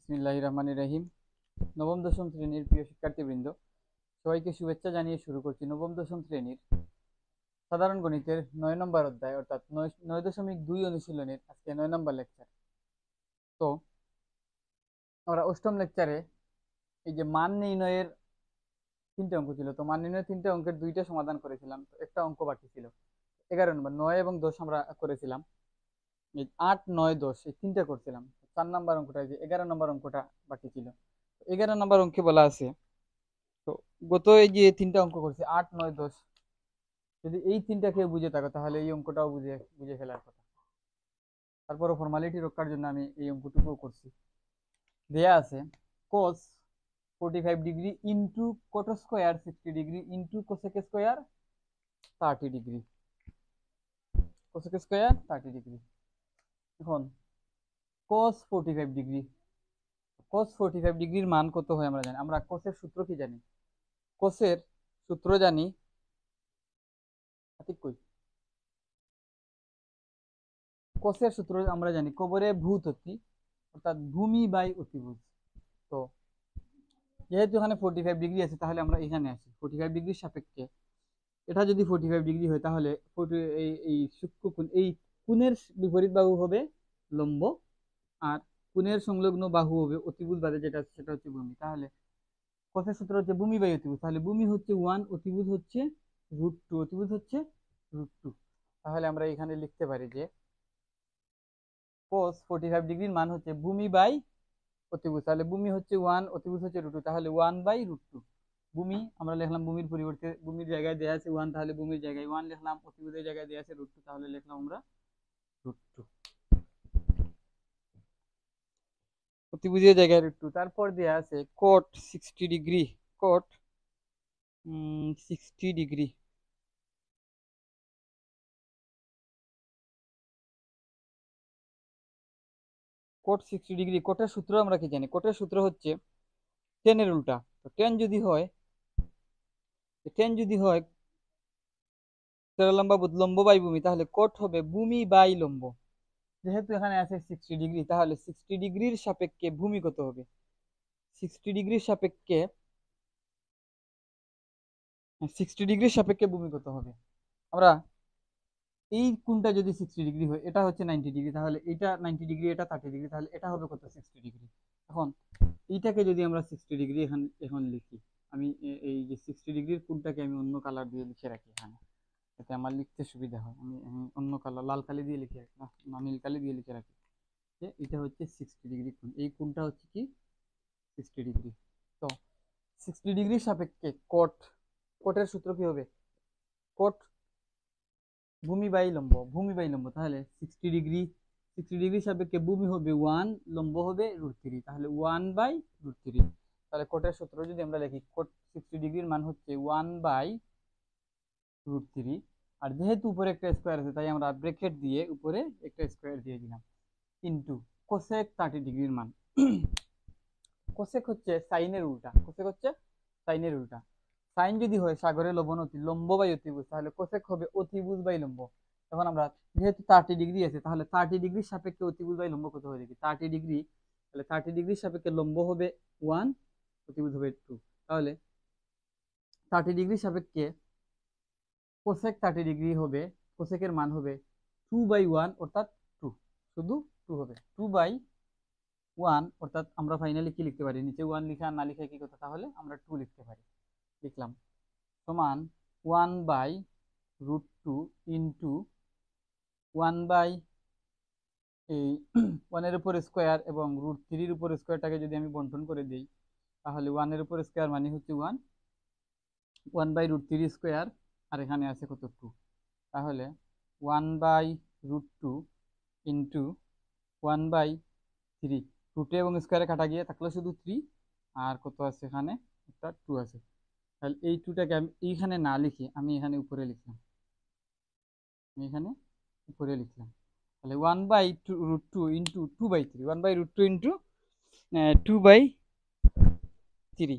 বিসমিল্লাহির রহমানির রহিম। নবম দশম শ্রেণীর প্রিয় শিক্ষার্থীবৃন্দ, সবাইকে শুভেচ্ছা জানিয়ে শুরু করছি নবম দশম শ্রেণীর সাধারণ গণিতের 9 নম্বর অধ্যায় অর্থাৎ 9.2 অনুশীলনের আজকে 9 নম্বর লেকচার। তো আমরা অষ্টম লেকচারে এই যে মান নির্ণয়ের 3টে অঙ্ক ছিল, তো মান নির্ণয়ের 3টে অঙ্কের 2টা সমাধান করেছিলাম, তো একটা অঙ্ক বাকি ছিল 11 নম্বর। 9 এবং 10 আমরা করেছিলাম, 8, 9, 10 এই 3টে করছিলাম। 4 নম্বর অঙ্কটা, যে 11 নম্বর অঙ্কটা বাকি ছিল। 11 নম্বর অঙ্কে বলা আছে, তো গত এই যে 3টে অঙ্ক করছি 8, 9, 10, যদি এই 3টা কেউ বুঝে থাকো তাহলে এই অঙ্কটাও বুঝে বুঝে ফেলার কথা। তারপরও ফর্মালিটি রক্ষার জন্য আমি এই অঙ্কটুকুও করছি। দেয়া আছে cos 45 degree into cot square 60 degree into cosec square 30 degree, cosec square 30 degree. এখন cos 45 ডিগ্রি, cos 45 ডিগ্রির মান কত হয় আমরা জানি। আমরা কোসের সূত্র কি জানি? কোসের সূত্র জানি, ঠিক কই, কোসের সূত্র আমরা জানি কবরে ভূততি অর্থাৎ ভূমি বাই অতিভুজ। তো যেহেতু এখানে 45 ডিগ্রি আছে, তাহলে আমরা এখানে আসি 45 ডিগ্রির সাপেক্ষে। এটা যদি 45 ডিগ্রি হয় তাহলে এই সূক্ষ্ম কোণ, এই কোণের বিপরীত বাহু হবে লম্ব, আর কোণের সংলগ্ন বাহু হবে অতিভুজ বাদে যেটা আছে সেটা হচ্ছে ভূমি। তাহলে কোসের সূত্র হচ্ছে ভূমি বাই অতিভুজ, তাহলে ভূমি হচ্ছে 1, অতিভুজ হচ্ছে √2, অতিভুজ হচ্ছে √2। তাহলে আমরা এখানে লিখতে পারি যে cos 45 ডিগ্রির মান হচ্ছে ভূমি বাই অতিভুজ। তাহলে ভূমি হচ্ছে 1, অতিভুজ হচ্ছে √2, তাহলে 1/√2। ভূমি আমরা লিখলাম, ভূমির পরিবর্তে ভূমির জায়গায় দেওয়া আছে 1, তাহলে ভূমির জায়গায় 1 লিখলাম, অতিভুজের জায়গায় দেওয়া আছে √2, তাহলে লিখলাম আমরা √2, অতিভুজের জায়গায় √2। তারপর দেওয়া আছে cot 60 degree, cot 60 degree, cot 60 degree. কোটের সূত্র আমরা কি জানি? কোটের সূত্র হচ্ছে tan এর উল্টা। তো tan যদি হয়, লম্ব বাই ভূমি, তাহলে কোট হবে ভূমি বাই লম্ব। যেহেতু এখানে আছে 60 ডিগ্রি, তাহলে 60 ডিগ্রির সাপেক্ষে ভূমি কত হবে? 60 ডিগ্রির সাপেক্ষে 60 ডিগ্রির সাপেক্ষে ভূমি কত হবে? আমরা এই কোণটা যদি 60 ডিগ্রি হয়, এটা হচ্ছে 90 ডিগ্রি, তাহলে এটা 90 ডিগ্রি, এটা 30 ডিগ্রি, তাহলে এটা হবে কত? 60 ডিগ্রি। এখন এইটাকে যদি আমরা 60 ডিগ্রি এখন লিখি, আমি এই যে 60 ডিগ্রির কোণটাকে আমি অন্য কালার দিয়ে লিখে রাখি এখানে, যাতে আমার লিখতে সুবিধা হয়। আমি অন্য কালার, লাল কালি দিয়ে লিখে রাখি, না নীল কালি দিয়ে লিখে রাখি যে এটা হচ্ছে 60 ডিগ্রি কোণ। এই কোণটা হচ্ছে কি 60 ডিগ্রি। তো 60 ডিগ্রির সাপেক্ষে কোটের সূত্র কি হবে? কোট ভূমি বাই লম্ব, ভূমি বাই লম্ব, তাহলে 60 ডিগ্রি সাপেক্ষে ভূমি হবে 1, লম্ব হবে √3, তাহলে 1/√3। তাহলে কোটের সূত্র যদি আমরা লিখি, কোট 60 ডিগ্রির মান হচ্ছে 1/√3। আর যেহেতু উপরে একটা স্কোয়ার আছে, তাই আমরা ব্র্যাকেট দিয়ে উপরে একটা স্কোয়ার দিয়ে দিলাম, ইন্টু কোসেক 30 ডিগ্রির মান। কোসেক হচ্ছে সাইনের উল্টা, কোসেক হচ্ছে সাইনের উল্টা। সাইন যদি হয় সাগরের লবণতি, লম্ব বাই অতিভুজ, তাহলে কোসেক হবে অতিভুজ বাই লম্ব। তখন আমরা যেহেতু 30 ডিগ্রি আছে, তাহলে 30 ডিগ্রির সাপেক্ষে অতিভুজ বাই লম্ব কত হবে দেখি। 30 ডিগ্রি, তাহলে 30 ডিগ্রির সাপেক্ষে লম্ব হবে 1, অতিভুজ হবে 2। তাহলে 30 ডিগ্রির সাপেক্ষে কোসেক 30 ডিগ্রি হবে, কোসেকের মান হবে 2/1 অর্থাৎ 2, শুধু 2 হবে 2/1 অর্থাৎ আমরা ফাইনালি কি লিখতে পারি? নিচে 1 লিখা না লিখে কি কথা, তাহলে আমরা 2 লিখতে পারি। লিখলাম সমান 1/√2 ইন্টু 1 বাই এই 1 এর উপর স্কোয়ার এবং √3 উপর স্কোয়ারটাকে যদি আমি বন্টন করে দিই, তাহলে 1 এর উপর স্কোয়ার মানে হচ্ছে 1/√3 স্কোয়ার, আর এখানে আছে কত 2, তাহলে 1/√2 ইন্টু 1/3, 2 এবং স্কোয়ারে কাটা গিয়ে থাকলো শুধু 3, আর কত আছে এখানে একটা 2 আছে। তাহলে এই 2টাকে আমি এইখানে না লিখে আমি এখানে উপরে লিখলাম, তাহলে 1/√2 ইন্টু 2/3, 1/√2 ইন্টু 2/3।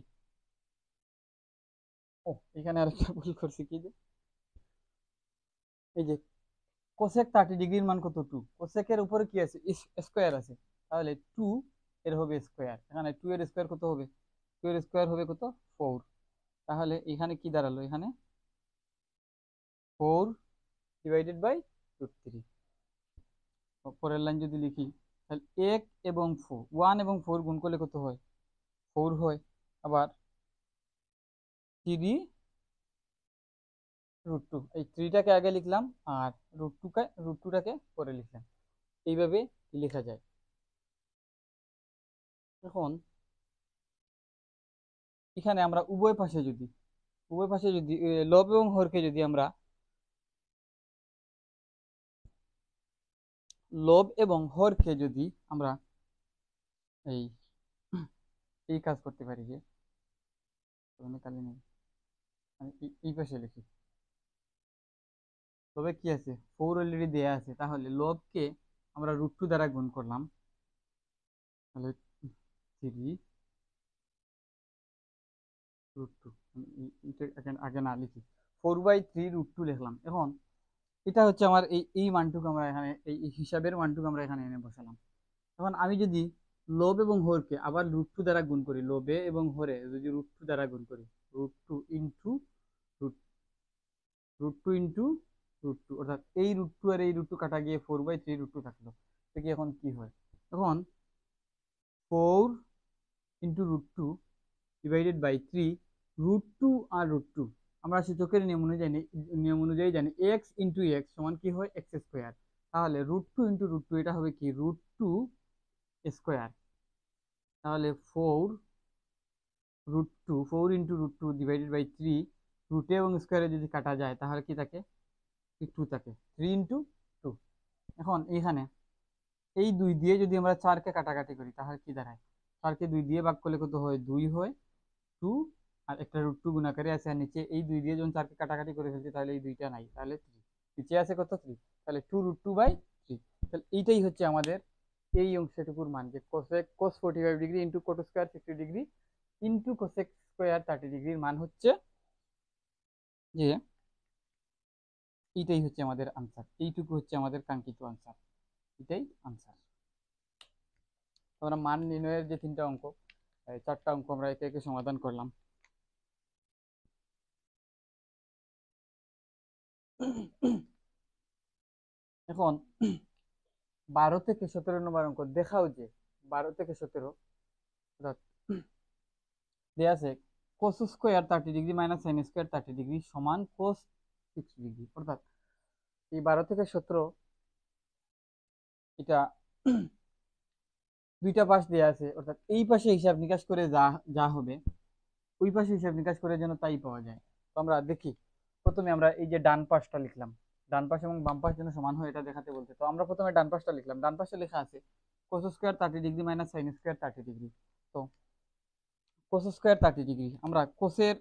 ও এখানে আরেকটা ভুল করছি, কি যে এই যে কোসেক 30 ডিগ্রির মান কত? 2, কোসেকের উপরে কি আছে? স্কোয়ার আছে, তাহলে 2 এর হবে স্কোয়ার, এখানে 2 এর স্কোয়ার কত হবে, 2 এর স্কোয়ার হবে কত 4। তাহলে এখানে কি দাঁড়ালো, এখানে 4 ডিভাইডেড বাই √3। পরের লাইন যদি লিখি তাহলে 1 এবং 4, 1 এবং 4 গুণ করলে কত হয় 4 হয়। আবার 3 √2, এই 3টাকে আগে লিখলাম আর √2টাকে পরে লিখলাম, এইভাবে লেখা যায়। এখন এখানে আমরা উভয় পাশে যদি লব এবং হরকে যদি আমরা এই এই কাজ করতে পারি যে কালি নেই, আমি এই পাশে লিখি। তবে কি আছে 4 অলরেডি দেয়া আছে, তাহলে লবকে আমরা √2 দ্বারা গুণ করলাম, তাহলে 3 √2, আগে না লিখি 4/3 √2 লিখলাম। এখন এটা হচ্ছে আমার এই মানটুকু আমরা এখানে এই হিসাবের মানটুকু আমরা এখানে এনে বসালাম। এখন আমি যদি লব এবং হরকে আবার √2 দ্বারা গুণ করি, লবে এবং হরে যদি √2 দ্বারা গুণ করি, √2 ইন্টু √2 ইন্টু √2, অর্থাৎ এই √2 আর এই √2 কাটা গিয়ে 4/3 √2 থাকলো। তো কি এখন কি হয়, এখন 4 ইন্টু √2 ডিভাইডেড বাই 3, √2 আর √2 আমরা সূচকের নিয়ম অনুযায়ী জানি এক্স ইন্টু এক্স সমান কি হয় এক্স স্কোয়ার। তাহলে √2 ইন্টু √2 এটা হবে কি √2 স্কোয়ার। তাহলে 4 ইন্টু √2 ডিভাইডেড বাই 3, রুটে এবং স্কোয়ারে যদি কাটা যায় তাহলে কি থাকে 2 থাকে, 3 ইন্টু 2। এখন এইখানে এই 2 দিয়ে যদি আমরা 4কে কাটাকাটি করি তাহলে কি দাঁড়ায়, 4কে 2 দিয়ে ভাগ করলে কত হয় 2 হয়, 2 আর একটা √2 গুণাকারে আছে, আর নিচে এই 2 দিয়ে যখন 4কে কাটাকাটি করে ফেলছি তাহলে এই 2টা নাই, তাহলে 3 নিচে আছে কত 3, তাহলে 2√2/3। তাহলে এইটাই হচ্ছে আমাদের এই অংশটুকুর মান, যে cos 45 degree into cot square 60 degree into cosec square 30 ডিগ্রির মান হচ্ছে যে এইটাই হচ্ছে আমাদের আনসার, এইটুকু হচ্ছে আমাদের কাঙ্ক্ষিত আনসার, এটাই আনসার। আমরা মান নির্ণয়ের যে 3টা অঙ্ক, 4টা অঙ্ক আমরা একে একে সমাধান করলাম। এখন 12 থেকে 17 নম্বর অঙ্ক দেখাও যে 12 থেকে 17 অর্থাৎ দেয়া আছে cos square 30 degree minus sin square 30 degree সমান cos 60 ডিগ্রি। অর্থাৎ এই 12 থেকে 17 এটা দুইটা পাশ দেয়া আছে, অর্থাৎ এই পাশে হিসাব নিকাশ করে যা যা হবে ওই পাশে হিসাব নিকাশ করে যেন তাই পাওয়া যায়। তো আমরা দেখি, প্রথমে আমরা এই যে ডান পাশটা লিখলাম, ডান পাশ এবং বাম পাশ যেন সমান হয় এটা দেখাতে বলতে। তো আমরা প্রথমে ডান পাশটা লিখলাম, ডান পাশে লেখা আছে cos square 30 degree minus sin square 30 degree. তো cos স্কোয়ার 30 ডিগ্রি, আমরা কোসের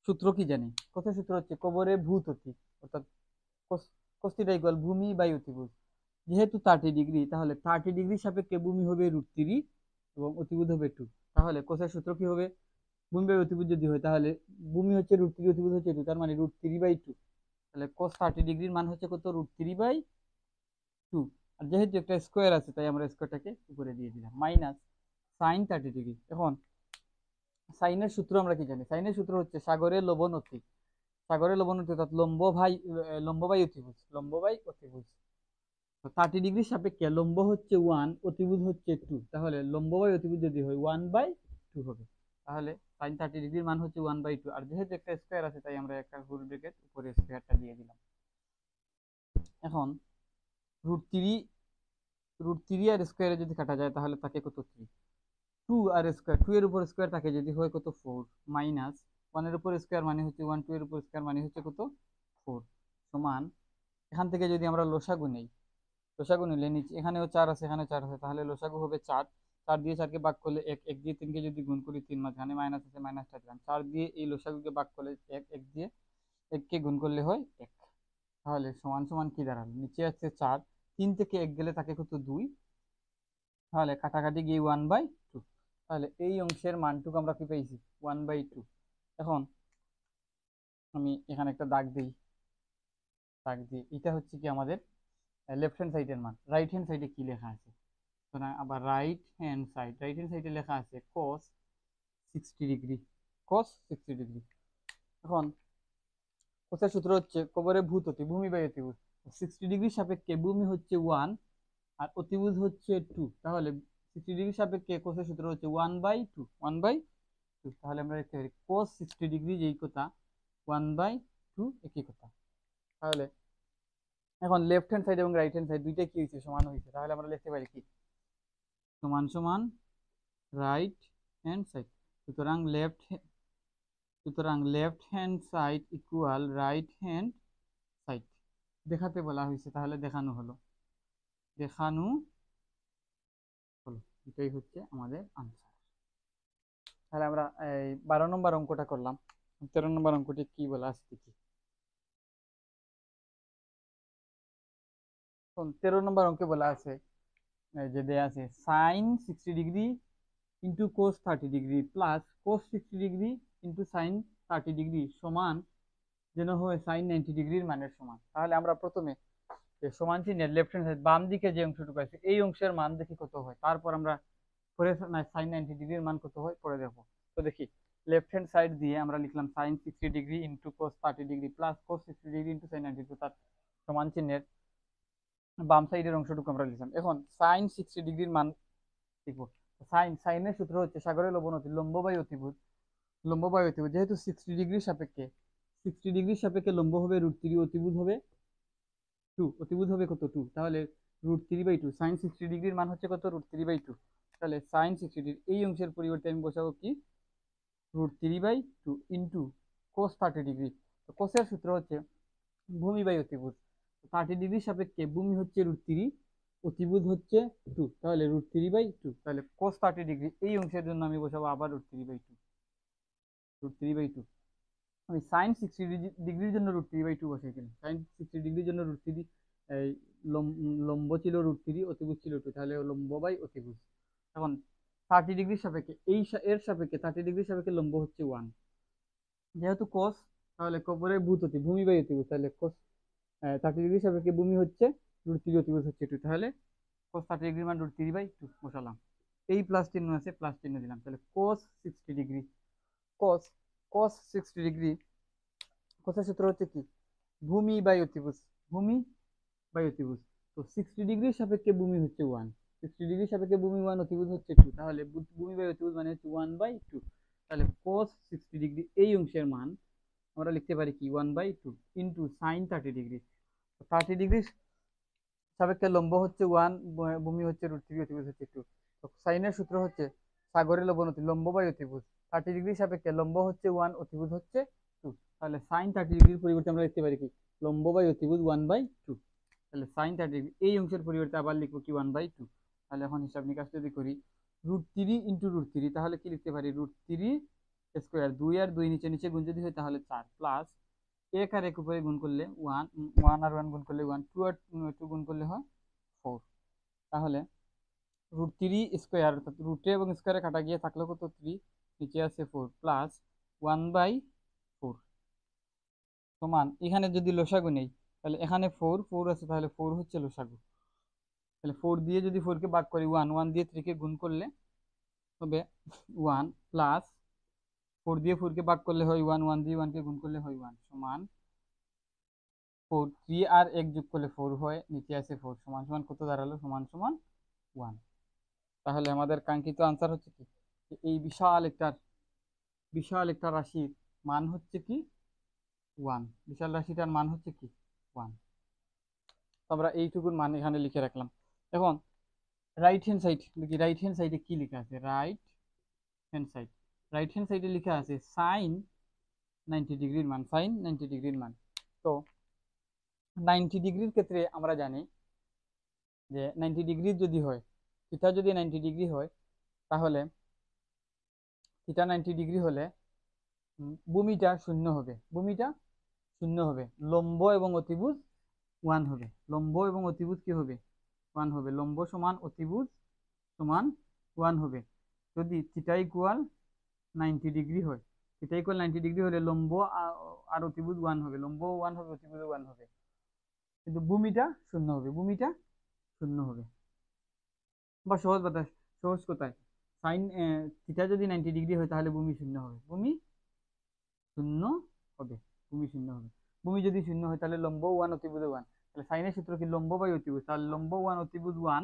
সূত্র কি জানি, কোসের সূত্র হচ্ছে কবরে ভূত অতি, অর্থাৎ cos থিটা ইকুয়াল ভূমি বাই অতিভুজ। যেহেতু 30 ডিগ্রি তাহলে 30 ডিগ্রি সাপেক্ষে ভূমি হবে √3 এবং অতিভুজ হবে 2। তাহলে কোসের সূত্র কি হবে, ভূমি বাই অতিভুজ যদি হয় তাহলে ভূমি হচ্ছে √3, অতিভুজ হচ্ছে 2, তার মানে √3/2। তাহলে cos 30 ডিগ্রির মান হচ্ছে কত √3/2। আর যেহেতু একটা স্কোয়ার আছে তাই আমরা স্কোয়ারটাকে উপরে দিয়ে দিলাম, মাইনাস sin 30 ডিগ্রি। এখন সাইনের সূত্র আমরা কি জানি, সাইনের সূত্র হচ্ছে সাগরের লবণ অতি, সাগরের লবণ অতি অর্থাৎ লম্ব বাই অতিভুজ, লম্ব বাই অতিভুজ। 30 ডিগ্রি সাপেক্ষে লম্ব হচ্ছে 1, অতিভুজ হচ্ছে 2, তাহলে লম্ব বাই অতিভুজ যদি হয় 1/2 হবে। তাহলে sin 30 ডিগ্রির মান হচ্ছে 1/2। আর যেহেতু একটা স্কোয়ার আছে তাই আমরা একটা ফুল ব্র্যাকেট উপরে স্কোয়ারটা দিয়ে দিলাম। এখন √3 আর স্কোয়ারে যদি কাটা যায় তাহলে তাকে কত 3, 2 আর স্কোয়ার, 2 এর উপর স্কোয়ার থাকে যদি হয় কত 4, মাইনাস 1 এর উপর স্কোয়ার মানে হচ্ছে 1, 2 এর উপর স্কোয়ার মানে হচ্ছে কত 4, সমান এখান থেকে যদি আমরা লসাগু নেই, লসাগু নিলে নিচে এখানেও 4 আছে এখানেও 4 আছে, তাহলে লসাগু হবে 4, 4 দিয়ে 4কে ভাগ করলে 1, 1 দিয়ে 3কে যদি গুণ করি 3, মাঝখানে মাইনাস আছে মাইনাসটা দিলাম, 4 দিয়ে এই লসাগুকে ভাগ করলে 1, 1 দিয়ে 1কে গুণ করলে হয় 1। তাহলে সমান সমান কি দাঁড়ালো, নিচে আছে 4, 3 থেকে 1 গেলে তাকে কত 2, তাহলে কাটাকাটি গিয়ে 1/2। তাহলে এই অংশের মানটুকু আমরা কি পেয়েছি 1/2। এখন আমি এখানে একটা দাগ দিই, এটা হচ্ছে কি আমাদের লেফট হ্যান্ড সাইডের মান, রাইট হ্যান্ড সাইডে কি লেখা আছে সুতরাং আবার রাইট হ্যান্ড সাইডে লেখা আছে cos 60 ডিগ্রি, cos 60 ডিগ্রি। এখন কোসের সূত্র হচ্ছে কবরে ভূততি, ভূমি বাই অতিভুজ। 60 ডিগ্রি সাপেক্ষে ভূমি হচ্ছে 1 আর অতিভুজ হচ্ছে 2, তাহলে 60 ডিগ্রি সাপেক্ষে কোসের সূত্র হচ্ছে 1/2, 1/2। তাহলে আমরা লিখতে পারি cos 60 ডিগ্রি যেই কথা 1/2 একই কথা। তাহলে এখন লেফট হ্যান্ড সাইড এবং রাইট হ্যান্ড সাইড দুইটাই কি হয়েছে, সমান হয়েছে। তাহলে আমরা লিখতে পারি কি সমান সমান রাইট হ্যান্ড সাইড। সুতরাং left hand side equal right hand side দেখাতে বলা হয়েছে, তাহলে দেখানো হলো, এটাই হচ্ছে আমাদের আনসার। তাহলে আমরা এই 12 নম্বর অঙ্কটা করলাম। 13 নম্বর অঙ্কটি কি বলা আছে দেখি। 13 নম্বর অঙ্কে বলা আছে যে দেয়া আছে sine 60 degree into cos 30 degree plus cos 60 degree into sine 30 degree সমান যেন হয় সাইন 90 ডিগ্রির মানের সমান। তাহলে আমরা প্রথমে সমান চিহ্নের লেফট হ্যান্ড সাইড বাম দিকে যে অংশটুকু আছে এই অংশের মান দেখি কত হয়, তারপর আমরা পরে সাইন 90 ডিগ্রির মান কত হয় পরে দেখবো। তো দেখি লেফট হ্যান্ড সাইড দিয়ে আমরা লিখলাম sine 60 degree into cos 30 degree plus cos 60 degree into sine 90 degree, তার সমান চিহ্নের বাম সাইডের অংশটুকু আমরা লিখলাম। এখন সাইন 60 ডিগ্রির মান লিখবো। সাইনের সূত্র হচ্ছে সাগরের লবণতি লম্ব বাই অতিভুজ, যেহেতু 60 ডিগ্রির সাপেক্ষে লম্ব হবে √3, অতিভুজ হবে 2, অতিভুজ হবে কত 2, তাহলে √3/2। সাইন 60 ডিগ্রির মান হচ্ছে কত √3/2। তাহলে সাইন 60 ডিগ্রি এই অংশের পরিবর্তে আমি বসাবো কি √3/2 ইন্টু কোস 30 ডিগ্রি। তো কোসের সূত্র হচ্ছে ভূমি বাই অতিভুজ। 30 ডিগ্রির সাপেক্ষে ভূমি হচ্ছে √3, অতিভুজ হচ্ছে 2, তাহলে √3/2। তাহলে কোস 30 ডিগ্রি এই অংশের জন্য আমি বসাবো আবার √3/2। আমি সাইন 60 ডিগ্রির জন্য √3/2 বসাইছিলাম। সাইন 60 ডিগ্রির জন্য √3 এই লম্ব ছিল √3, অতিভুজ ছিল 2, তাহলে লম্ব বাই অতিভুজ। এখন 30 ডিগ্রির সাপেক্ষে এর সাপেক্ষে 30 ডিগ্রির সাপেক্ষে লম্ব হচ্ছে 1, যেহেতু cos তাহলে কবরে ভূমি বাই অতিভুজ, তাহলে cos 30 ডিগ্রির সাপেক্ষে ভূমি হচ্ছে √3, অতিভুজ হচ্ছে 2, তাহলে cos 30 ডিগ্রির মান √3/2 বসালাম। এই প্লাস চিহ্ন আছে, প্লাস চিহ্ন দিলাম। তাহলে cos 60 degree cos cos 60 degree কোসের সূত্র হচ্ছে কি ভূমি বাই অতিভুজ, তো 60 ডিগ্রির সাপেক্ষে ভূমি হচ্ছে 1, 60 ডিগ্রির সাপেক্ষে ভূমি 1, অতিভুজ হচ্ছে 2, তাহলে ভূমি বাই অতিভুজ মানে হচ্ছে 1/2। তাহলে cos 60 ডিগ্রি এই অংশের মান আমরা লিখতে পারি কি 1/2 ইন্টু সাইন 30 ডিগ্রি। 30 ডিগ্রি সাপেক্ষে লম্ব হচ্ছে 1, ভূমি হচ্ছে √3, অতিভুজ হচ্ছে 2। তো সাইনের সূত্র হচ্ছে সাগরের লবণতি লম্ব বাই অতিভুজ। 30 ডিগ্রি সাপেক্ষে লম্ব হচ্ছে 1, অতিভুজ হচ্ছে 2, তাহলে সাইন 30 ডিগ্রির পরিবর্তে আমরা লিখতে পারি কি লম্ব বাই অতিভুজ 1/2। তাহলে সাইন 30 ডিগ্রি এই অংশের পরিবর্তে আবার লিখবো কি 1/2। তাহলে এখন হিসাব নিকাশ যদি করি √3 ইন্টু √3, তাহলে কি লিখতে পারি √3 স্কোয়ার, 2 আর 2 নিচে নিচে গুণ যদি হয় তাহলে 4, প্লাস 1 আর 1 উপরে গুণ করলে 1, 1 আর 1 গুণ করলে 1, 2 আর 2 গুণ করলে হয় 4। তাহলে √3 স্কোয়ার অর্থাৎ রুটে এবং স্কোয়ারে কাটা গিয়ে থাকলো কত 3, নিচে আছে 4, প্লাস 1/4 সমান এখানে যদি লসাগু নেই তাহলে এখানে 4 আছে, তাহলে 4 হচ্ছে লসাগু। তাহলে 4 দিয়ে যদি 4 কে ভাগ করি 1, 1 দিয়ে 3 কে গুণ করলে হবে 1, প্লাস 4 দিয়ে 4 কে ভাগ করলে হয় 1, 1 দিয়ে 1 কে গুণ করলে হয় 1 সমান 4, 3 আর 1 যোগ করলে 4 হয়, নিচে আছে 4 সমান সমান কত দাঁড়ালো সমান সমান 1। তাহলে আমাদের কাঙ্ক্ষিত আনসার হচ্ছে কি এই বিশাল একটা রাশির মান হচ্ছে কি 1, বিশাল রাশিটার মান হচ্ছে কি 1। তো আমরা এইটুকুর মান এখানে লিখে রাখলাম। এখন রাইট হ্যান্ড সাইড দেখি, রাইট হ্যান্ড সাইডে কি লেখা আছে। রাইট হ্যান্ড সাইডে লেখা আছে সাইন 90 ডিগ্রির মান, তো 90 ডিগ্রির ক্ষেত্রে আমরা জানি যে 90 ডিগ্রি যদি হয়, থিটা যদি 90 ডিগ্রি হয়, তাহলে থিটা 90 ডিগ্রি হলে ভূমিটা শূন্য হবে, লম্ব এবং অতিভুজ 1 হবে, কি হবে 1 হবে, লম্ব সমান অতিভুজ সমান 1 হবে। যদি থিটা ইকুয়াল 90 ডিগ্রি হয়, হলে লম্ব আর অতিভুজ 1 হবে, লম্ব 1 হবে, অতিভুজ 1 হবে, কিন্তু ভূমিটা শূন্য হবে, বা সহজ কথা, সহজ কথায় সাইন থিটা যদি 90 ডিগ্রি হয় তাহলে ভূমি শূন্য হবে, ভূমি শূন্য হবে, ভূমি শূন্য হবে। ভূমি যদি শূন্য হয় তাহলে লম্ব ওয়ান অতিভুজ ওয়ান, তাহলে সাইনের সূত্র কি লম্ব বাই অতিভুজ, তাহলে লম্ব ওয়ান অতিভুজ ওয়ান,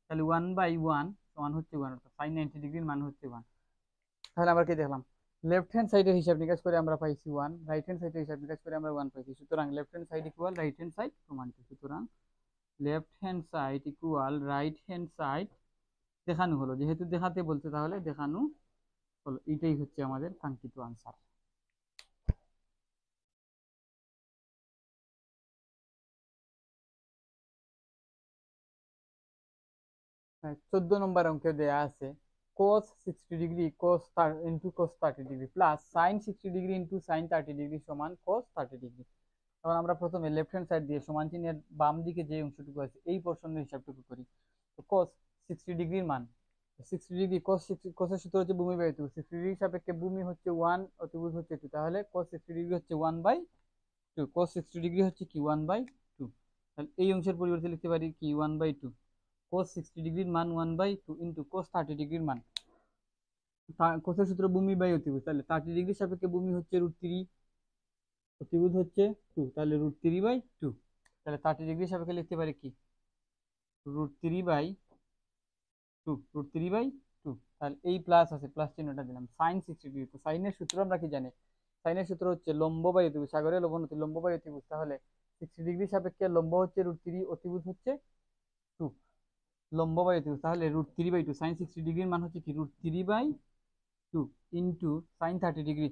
তাহলে ওয়ান বাই ওয়ান ওয়ান হচ্ছে ওয়ান, অর্থাৎ সাইন 90 ডিগ্রির মান হচ্ছে ওয়ান। তাহলে আমরা কি দেখলাম, লেফট হ্যান্ড সাইডের হিসাব নিকাশ করে আমরা পাইছি ওয়ান, রাইট হ্যান্ড সাইডের হিসাব নিকাশ করে আমরা ওয়ান পাইছি। সুতরাং left hand side equal right hand side সমান টু। সুতরাং left hand side equal right hand side দেখানো হলো, যেহেতু দেখাতে বলছে তাহলে দেখানো হলো, এটাই হচ্ছে আমাদের কাঙ্ক্ষিত আনসার। 14 নম্বর অঙ্কে দেয়া আছে cos 60 degree cos into cos 30 degree plus sin 60 degree into sin 30 degree সমান cos 30 ডিগ্রি। তখন আমরা প্রথমে লেফট হ্যান্ড সাইড দিয়ে সমান চিহ্নের বাম দিকে যে অংশটুকু আছে এই পোর্শনের হিসাবটুকু করি। তো cos 60 ডিগ্রির মান 60 ডিগ্রি cos এর সূত্র হচ্ছে ভূমি বাই অতিভুজ, 60 ডিগ্রি সাপেক্ষে ভূমি হচ্ছে 1 অতিভুজ হচ্ছে 2, তাহলে cos 60 ডিগ্রি হচ্ছে 1/2, cos 60 ডিগ্রি হচ্ছে কি 1/2। তাহলে এই অংশের পরিবর্তে লিখতে পারি কি 1/2, cos 60 ডিগ্রির মান 1/2 ইন্টু cos 30 ডিগ্রির মান, কোসের সূত্র ভূমি বাই অতিভুজ, তাহলে 30 ডিগ্রি সাপেক্ষে ভূমি হচ্ছে √3, অতিভুজ হচ্ছে 2, তাহলে √3/2। তাহলে 30 ডিগ্রি সাপেক্ষে লিখতে পারি কি √3/2, √3/2। তাহলে এই প্লাস আছে, প্লাস চিহ্নটা দিলাম। sin 60 ডিগ্রি, তো সাইনের সূত্র আমরা কি জানি, সাইনের সূত্র হচ্ছে লম্ব বাই অতিভুজ, সাগরের লবণতি লম্ব বাই অতিভুজ, তাহলে 60 ডিগ্রি সাপেক্ষে লম্ব হচ্ছে √3, অতিভুজ হচ্ছে 2, লম্ব বাই অতিভুজ, তাহলে √3/2, sin 60 ডিগ্রির মান হচ্ছে কি √3/2 ইন্টু sin 30 ডিগ্রি,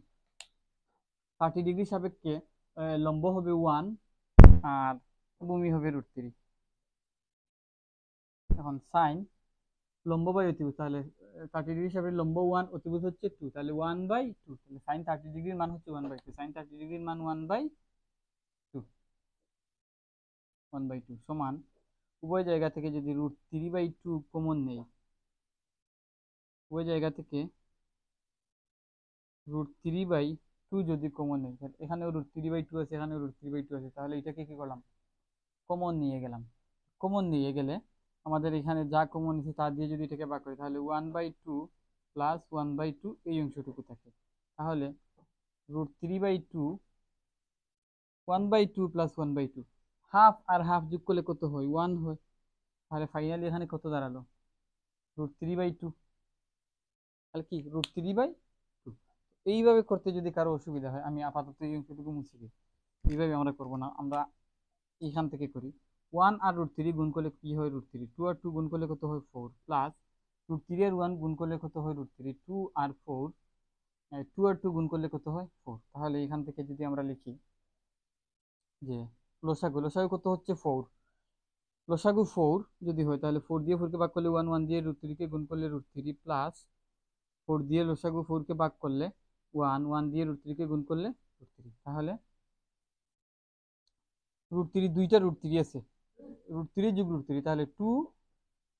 30 ডিগ্রি সাপেক্ষে লম্ব হবে 1 আর ভূমি হবে √3। এখন সাইন লম্ব বাই অতিভুজ, তাহলে 30 ডিগ্রি সাপেক্ষে লম্ব 1, অতিভুজ হচ্ছে 2, তাহলে 1/2, তাহলে সাইন 30 ডিগ্রির মান হচ্ছে 1/2, সাইন 30 ডিগ্রির মান 1/2 সমান, উভয় জায়গা থেকে যদি √3/2 কমন নেই, উভয় জায়গা থেকে √3/2 যদি কমন নেই, এখানেও √3/2 আছে, এখানেও √3/2 আছে, তাহলে এটাকে কি করলাম কমন নিয়ে গেলাম। কমন নিয়ে গেলে আমাদের এখানে যা কমন আছে তা দিয়ে যদি এটাকে ভাগ করি তাহলে 1/2 প্লাস 1/2 এই অংশটুকু থাকে, তাহলে √3/2 1/2 প্লাস 1/2, হাফ আর হাফ যোগ করলে কত হয় 1 হয়, তাহলে ফাইনালি এখানে কত দাঁড়ালো √3/2, তাহলে কি √3/2। এইভাবে করতে যদি কারো অসুবিধা হয় আমি আপাতত এই অংশটুকু মুছে দিই, এইভাবে আমরা করবো না, আমরা এখান থেকে করি। 1 আর √3 গুণ করলে কি হয় √3, 2 আর 2 গুণ করলে কত হয় 4, প্লাস √3 আর 1 গুণ করলে কত হয় √3, 2 আর 4, 2 আর 2 গুণ করলে কত হয় 4। তাহলে এখান থেকে যদি আমরা লিখি যে লসাগু কত হচ্ছে 4, লসাগু 4 যদি হয় তাহলে 4 দিয়ে 4 কে ভাগ করলে 1, 1 দিয়ে √3 কে গুণ করলে √3, প্লাস 4 দিয়ে লসাগু 4 কে ভাগ করলে 1, 1 দিয়ে √3 কে গুণ করলে √3, তাহলে √3 দুইটা √3 আছে, √3 যোগ √3, তাহলে 2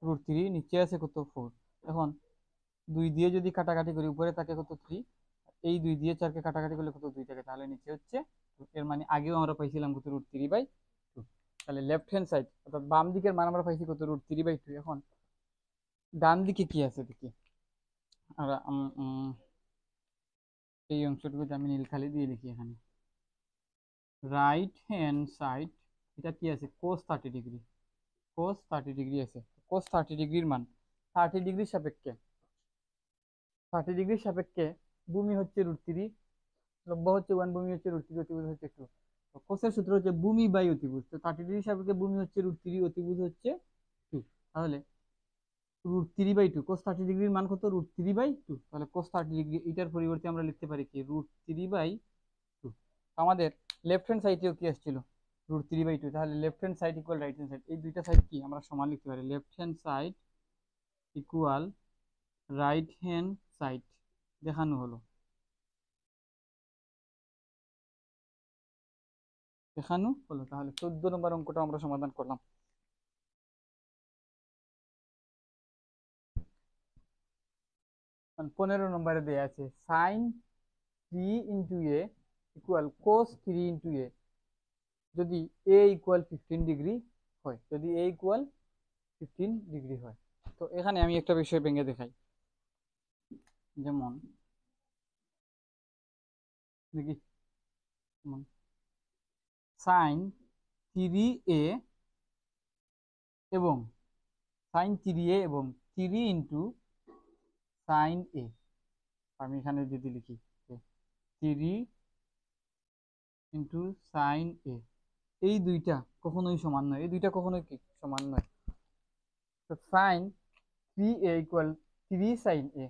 √3, নিচে আছে কত 4। এখন 2 দিয়ে যদি কাটাকাটি করি উপরে থাকে কত 3, এই 2 দিয়ে 4 কে কাটাকাটি করলে কত 2 থাকে, তাহলে নিচে হচ্ছে, এর মানে আগেও আমরা পাইছিলাম কত √3/2। তাহলে লেফট হ্যান্ড সাইড অর্থাৎ বাম দিকের মান আমরা পাইছি কত √3/2। এখন ডান দিকে কি আছে দেখি আমরা, এই অংশটুকু আমি নীলখালি দিয়ে লিখি এখানে, রাইট হ্যান্ড সাইড এটা কি আছে cos 30 ডিগ্রি, cos 30 ডিগ্রি আছে, cos 30 ডিগ্রির মান 30 ডিগ্রির সাপেক্ষে, 30 ডিগ্রির সাপেক্ষে ভূমি হচ্ছে √3, লম্ব হচ্ছে 1, ভূমি হচ্ছে √3, অতিভুজ হচ্ছে 2। তো কোসের সূত্র হচ্ছে ভূমি বাই অতিভুজ, তো 30 ডিগ্রির সাপেক্ষে ভূমি হচ্ছে √3, অতিভুজ হচ্ছে 2, তাহলে √3/2, cos 30 ডিগ্রির মান কত √3/2, তাহলে cos 30 ডিগ্রি এটার পরিবর্তে আমরা লিখতে পারি কি √3/2। আমাদের লেফট হ্যান্ড সাইডেও কি আসছিল √3/2, তাহলে left hand side equal right hand side, এই দুইটা সাইড কি আমরা সমান লিখতে পারি, left hand side equal right hand side দেখানো হলো, দেখানো হলো। তাহলে 14 নম্বর অঙ্কটা আমরা সমাধান করলাম। 15 নম্বরে দেয়া আছে sin 3 ইন্টু এ ইকুয়াল cos 3 ইন্টু এ যদি a ইকুয়াল 15 ডিগ্রি হয়, যদি a ইকুয়াল 15 ডিগ্রি হয়, তো এখানে আমি একটা বিষয় ভেঙে দেখাই, যেমন দেখি সাইন 3a এবং সাইন 3a এবং 3 ইন্টু সাইন এ। আমি এখানে যদি লিখি 3 ইন্টু সাইন এ, এই দুইটা কখনোই সমান নয়, এই দুইটা কখনোই কি সমান নয়। তো সাইন 3a ইকুয়াল 3 সাইন এ,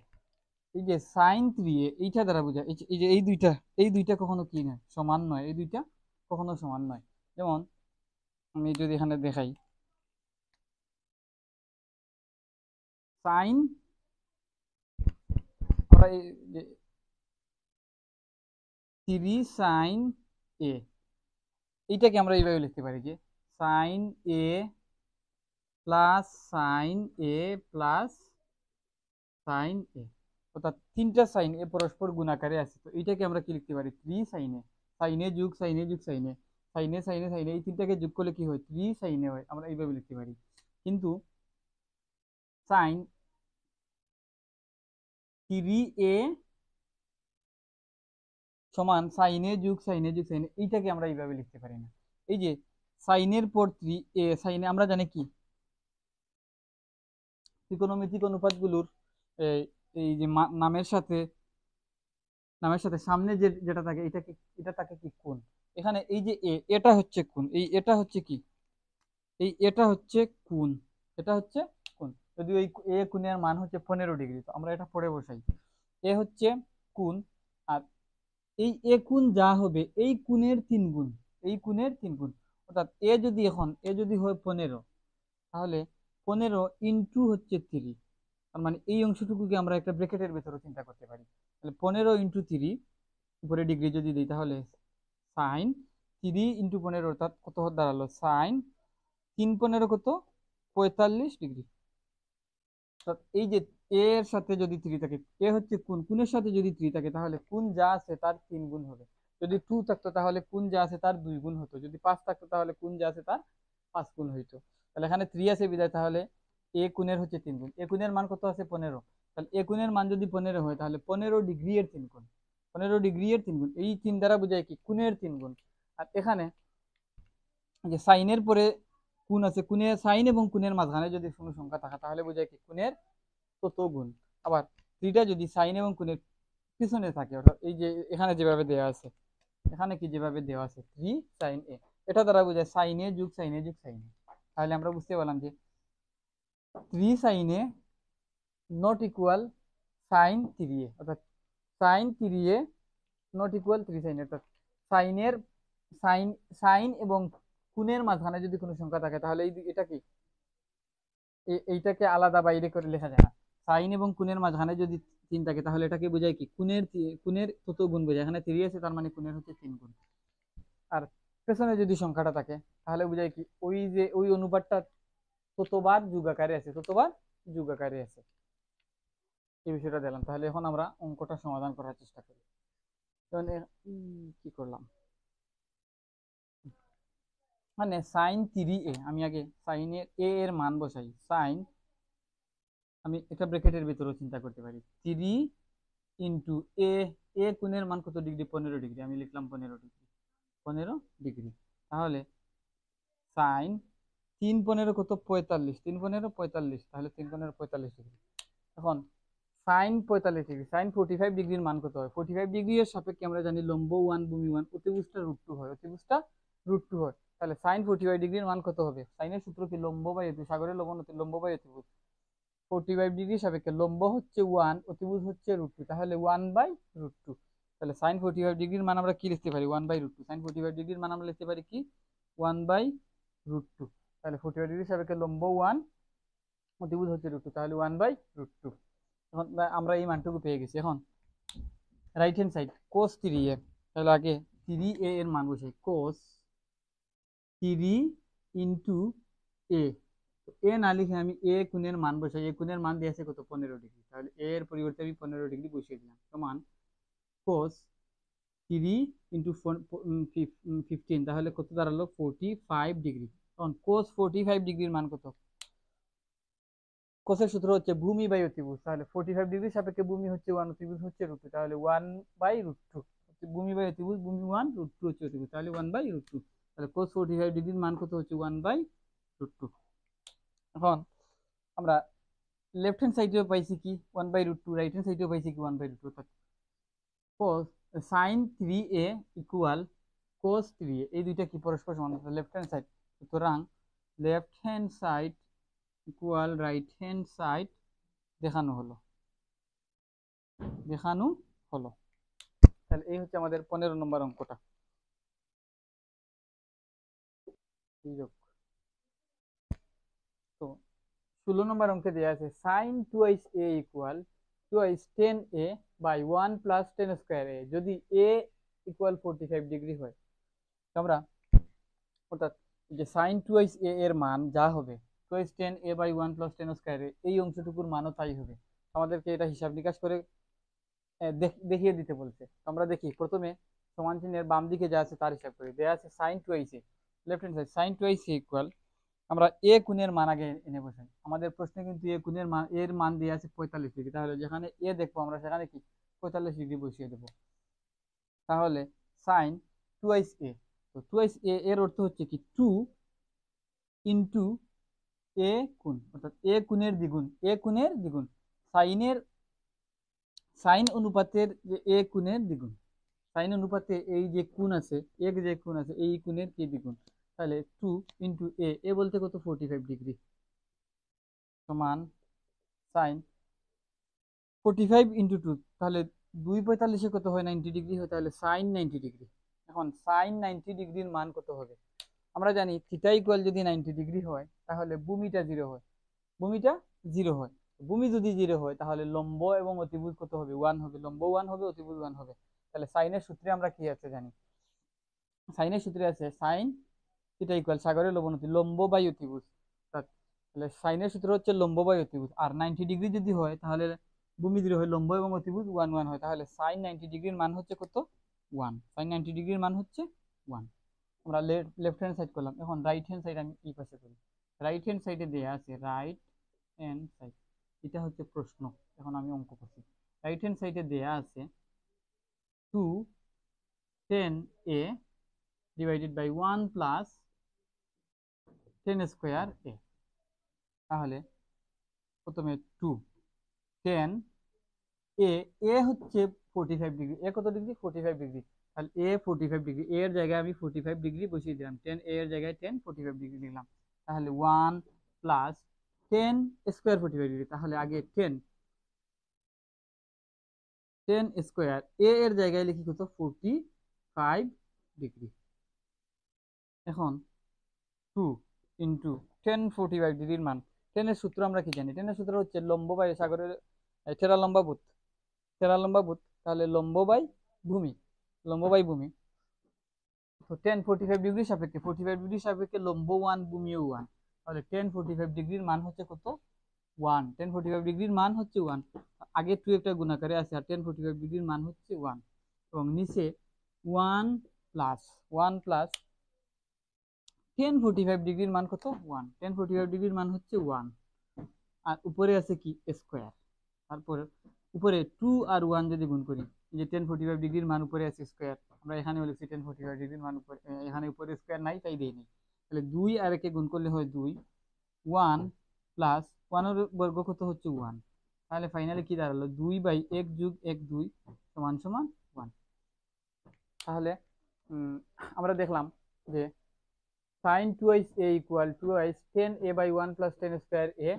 এই যে সাইন 3a এইটা দ্বারা বোঝায় এই যে এই দুইটা কখনো কি নয়, সমান নয়, এই দুইটা কখনো সমান নয়। যেমন আমি যদি এখানে দেখাই সাইন, আমরা এই যে 3 সাইন এ, এইটাকে আমরা এইভাবে লিখতে পারি যে সাইন এ প্লাস সাইন এ প্লাস সাইন এ, অর্থাৎ তিনটা সাইন এ পরস্পর গুণাকারে আছে। তো এইটাকে আমরা কি লিখতে পারি 3 সাইনে, সাইনে যুগ সাইনে যুগ সাইনে, সাইনে সাইনে সাইনে, এই তিনটাকে যোগ করলে কি হয় 3 সাইনে হয়, আমরা এইভাবে লিখতে পারি। কিন্তু সাইন 3a সমান সাইনে যুগ সাইনে যুগ সাইনে, এইটাকে আমরা এইভাবে লিখতে পারি না। এই যে সাইনের পর 3a, সাইনে আমরা জানি কি ত্রিকোণমিতিক অনুপাতগুলোর এই এই যে নামের সাথে সামনে যেটা থাকে এটা থাকে কি কোণ। এখানে এই যে এটা হচ্ছে কোণ, এটা হচ্ছে কি, এটা হচ্ছে কোণ, এটা হচ্ছে কোণ। যদি ওই কোণের মান হচ্ছে 15 ডিগ্রি, তো আমরা এটা পরে বসাই, এ হচ্ছে কোণ। আর এই কোণ যা হবে এই কোণের 3 গুণ, এই কোণের 3 গুণ। অর্থাৎ এ যদি হয় 15, তাহলে 15 ইন্টু হচ্ছে 3, তার মানে এই অংশটুকুকে আমরা একটা ব্র্যাকেটের ভেতরে চিন্তা করতে পারি। তাহলে 15 ইন্টু 3 উপরে ডিগ্রি যদি দিই, তাহলে সাইন 3 ইন্টু 15 অর্থাৎ কত দাঁড়ালো, সাইন 3 15 কত 45 ডিগ্রি। এই যে এর সাথে যদি 3 থাকে, এ হচ্ছে কোণের সাথে যদি 3 থাকে, তাহলে কোণ যা আছে তার 3 গুণ হবে। যদি 2 থাকতো তাহলে কোণ যা আছে তার 2 গুণ হতো। যদি 5 থাকতো তাহলে কোণ যা আছে তার 5 গুণ হইতো। তাহলে এখানে 3 আছে বিদায়, তাহলে এ কোণের হচ্ছে 3 গুণ। এ কোণের মান কত আছে 15, তাহলে এ কোণের মান যদি 15 হয়, তাহলে 15 ডিগ্রি এর 3 গুণ, 15 ডিগ্রি এর 3 গুণ। এই 3 দ্বারা বোঝায় কি কোণের 3 গুণ। আর এখানে যে সাইনের পরে কোণ আছে, কোণের সাইন এবং কোণের মাঝখানে যদি কোনো সংখ্যা থাকে, তাহলে বোঝায় কি কোণের তত গুণ। আবার 3টা যদি সাইন এবং কোণের পিছনে থাকে, অর্থাৎ এই যে এখানে যেভাবে দেওয়া আছে, এখানে কি যেভাবে দেওয়া আছে 3 সাইন এ, এটা দ্বারা বোঝায় সাইনে যুগ সাইনে যুগ সাইনে। তাহলে আমরা বুঝতে পারলাম যে 3 সাইনে নট ইকুয়াল সাইন 3a, অর্থাৎ sign 3a not equal 3 sign, অর্থাৎ সাইনের সাইন সাইন এবং কোণের মাঝখানে যদি কোনো সংখ্যা থাকে, তাহলে এটা কি এইটাকে আলাদা বাইরে করে লেখা যায় না। সাইন এবং কোণের মাঝখানে যদি 3 থাকে, তাহলে এটাকে বোঝায় কি কোণের তত গুণ বোঝায়। এখানে 3 আছে, তার মানে কোণের হচ্ছে 3 গুণ। আর পেছনে যদি সংখ্যাটা থাকে, তাহলে বোঝায় কি ওই যে ওই অনুপাতটা ততবার যুগ আকারে আছে, ততবার যুগ আকারে আছে। এই বিষয়টা দিলাম। তাহলে এখন আমরা অঙ্কটা সমাধান করার চেষ্টা করি। কি করলাম, মানে সাইন 3a, আমি আগে সাইনের এর মান বসাই। সাইন, আমি একটা ব্র্যাকেটের ভিতরে চিন্তা করতে পারি 3 ইন্টু এ, কোণের মান কত ডিগ্রি 15 ডিগ্রি, আমি লিখলাম 15 ডিগ্রি, 15 ডিগ্রি। তাহলে সাইন 3 15 কত 45, 3 15 45, তাহলে 3 15 45 ডিগ্রি। এখন সাইন 45 ডিগ্রি, সাইন 45 ডিগ্রির মান কত হয়, 45 ডিগ্রি এর সাপেক্ষে আমরা জানি লম্ব 1 ভূমি 1, অতিভুজটা √2 হয়, অতিভুজটা √2 হয়। তাহলে সাইন 45 ডিগ্রির মান কত হবে, সাইনের সূত্র কি লম্ব বাই অতিভুজ, সাগরের লবণ লম্ব বাই অতিভুজ। 45 ডিগ্রি সাপেক্ষে লম্ব হচ্ছে 1, অতিভুজ হচ্ছে √2, তাহলে 1/√2। তাহলে সাইন 45 ডিগ্রির মান আমরা কি লিখতে পারি 1/√2, সাইন 45 ডিগ্রির মান আমরা লিখতে পারি কি 1/√2। তাহলে 45 ডিগ্রি সাপেক্ষে লম্ব 1, অতিভুজ হচ্ছে √2, তাহলে 1/√2। এখন আমরা এই মানটুকু পেয়ে গেছি। এখন right hand side cos 3a, তাহলে আগে 3a এর মান বসাই, cos 3 ইন্টু a, এ না লিখে আমি এ কোণের মান বসাই, এ কোণের মান দিয়েছে কত 15 ডিগ্রি, তাহলে এর পরিবর্তে আমি 15 ডিগ্রি বসিয়ে দিলাম, সমান cos 3 ইন্টু 15, তাহলে কত দাঁড়ালো 45 ডিগ্রি। তখন cos 45 ডিগ্রির মান কত, কোসের সূত্র হচ্ছে ভূমি বাই অতিভুজ, তাহলে 45 ডিগ্রি সাপেক্ষে ভূমি হচ্ছে 1, অতিভুজ হচ্ছে √2, তাহলে 1/√2। ভূমি বাই অতিভুজ, ভূমি 1, √2 হচ্ছে অতিভুজ, তাহলে 1/√2। তাহলে cos 45 ডিগ্রির মান কত হচ্ছে 1/√2। এখন আমরা লেফট হ্যান্ড সাইডেও পাইছি কি 1/√2, রাইট হ্যান্ড সাইডেও পাইছি কি 1/√2, অর্থাৎ cos sin 3a equal cos 3a, এই দুইটা কি পরস্পর সমান, লেফট হ্যান্ড সাইড, সুতরাং left hand side equal right hand side দেখানো হলো। তাহলে এই হচ্ছে আমাদের 15 নম্বর অঙ্কটা। তো 16 নম্বর অঙ্কে দেওয়া আছে sin 2a equal 10a by 1 plus 10 square a, যদি a ইকুয়াল 45 ডিগ্রি হয়, আমরা অর্থাৎ যে sin 2a এর মান যা হবে 10a by 1 plus 10 square a, এই অংশটুকুর মানও তাই হবে। আমাদেরকে এটা হিসাব নিকাশ করে দেখিয়ে দিতে বলছে। আমরা দেখি প্রথমে সমান চিহ্নের বাম দিকে যা আছে তার হিসাব করি। দেয়া আছে sin 2a, left hand side sin 2a equal, আমরা এ কোণের মান আগে এনে বসাই। আমাদের প্রশ্নে কিন্তু এ কোণের মান, এর মান দেওয়া আছে 45 ডিগ্রি, তাহলে যেখানে এ দেখবো আমরা সেখানে কি 45 ডিগ্রি বসিয়ে দেবো। তাহলে sin 2a, তো 2a এর অর্থ হচ্ছে কি 2 ইন্টু এ কোণ, অর্থাৎ এ কোণের দ্বিগুণ, এ কোণের দ্বিগুণ, সাইনের সাইন অনুপাতের যে এ কোণের দ্বিগুণ, সাইন অনুপাতে এই যে কোণ আছে, এক যে কোণ আছে এই কোণের কি দ্বিগুণ, তাহলে 2 ইন্টু এ বলতে কত 45 ডিগ্রি সমান সাইন 45 ইন্টু 2, তাহলে 2 45 কত হয় 90 ডিগ্রি হয়, তাহলে সাইন 90 ডিগ্রি। এখন সাইন 90 ডিগ্রির মান কত হবে? আমরা জানি থিটা ইকুয়াল যদি 90 ডিগ্রি হয় তাহলে ভূমিটা 0 হয়, ভূমিটা 0 হয়। ভূমি যদি 0 হয় তাহলে লম্ব এবং অতিভুজ কত হবে 1 হবে, লম্ব 1 হবে, অতিভুজ 1 হবে। তাহলে সাইনের সূত্রে আমরা কি আছে জানি, সাইনের সূত্রে আছে সাইন থিটা ইকুয়াল সাগরের লবণতি লম্ব বাই অতিভুজ, তাহলে সাইনের সূত্র হচ্ছে লম্ব বাই অতিভুজ। আর 90 ডিগ্রি যদি হয় তাহলে ভূমি 0 হয়, লম্ব এবং অতিভুজ 1 1 হয়, তাহলে সাইন 90 ডিগ্রির মান হচ্ছে কত 1, সাইন 90 ডিগ্রির মান হচ্ছে 1। আমরা লেফট হ্যান্ড সাইড করলাম, এখন রাইট হ্যান্ড সাইড আমি এই পাশে করি। রাইট হ্যান্ড সাইডে দেয়া আছে রাইট হ্যান্ড সাইড, এটা হচ্ছে প্রশ্ন, এখন আমি অঙ্ক করছি। রাইট হ্যান্ড সাইডে দেয়া আছে 2 10a divided by 1 plus 10 square a, তাহলে প্রথমে 2 10 এ হচ্ছে 45 ডিগ্রি, এ কত ডিগ্রি 45 ডিগ্রি, তাহলে এ 45 ডিগ্রি, এর জায়গায় আমি 45 ডিগ্রি বসিয়ে দিলাম, 10 এর জায়গায় 10 45 ডিগ্রি দিলাম, তাহলে 1 প্লাস 10 স্কোয়ার 45 ডিগ্রি, তাহলে আগে 10 স্কোয়ার এ এর জায়গায় লিখি কত 45 ডিগ্রি। এখন 2 ইন্টু 10 45 ডিগ্রির মান, 10 এর সূত্র আমরা কি জানি, 10 এর সূত্র হচ্ছে লম্ব বাই সাগরের ঠেরা লম্বা বুথ, ঠেরা লম্বা বুথ, তাহলে লম্ব বাই ভূমি, লম্ব বাই ভূমি। তো 10 45 ডিগ্রি সাপেক্ষে 45 ডিগ্রি সাপেক্ষে লম্ব 1 ভূমিও 1, তাহলে 10 45 ডিগ্রির মান হচ্ছে কত 1, 10 45 ডিগ্রির মান হচ্ছে 1, আগে 2 একটা গুণাকারে আছে, আর 10 45 ডিগ্রির মান হচ্ছে 1, এবং নিচে 1 প্লাস 10 45 ডিগ্রির মান কত 1, 10 45 ডিগ্রির মান হচ্ছে 1, আর উপরে আছে কি স্কোয়ার, তারপরে উপরে 2 আর 1 যদি গুণ করি, যে 10 45 ডিগ্রির মান উপরে আছে স্কোয়ার, আমরা এখানে লিখছি 10 45 ডিগ্রির মান উপরে, এখানে উপরে স্কোয়ার নাই তাই দেইনি, তাহলে 2 আর একে গুণ করলে হয় 2, 1 প্লাস 1 এর বর্গ কত হচ্ছে 1, তাহলে ফাইনালি কি দাঁড়ালো 2/1 যোগ 1 2 সমান সমান 1। তাহলে আমরা দেখলাম যে sin 2a equal 10a by 1 plus 10 square a,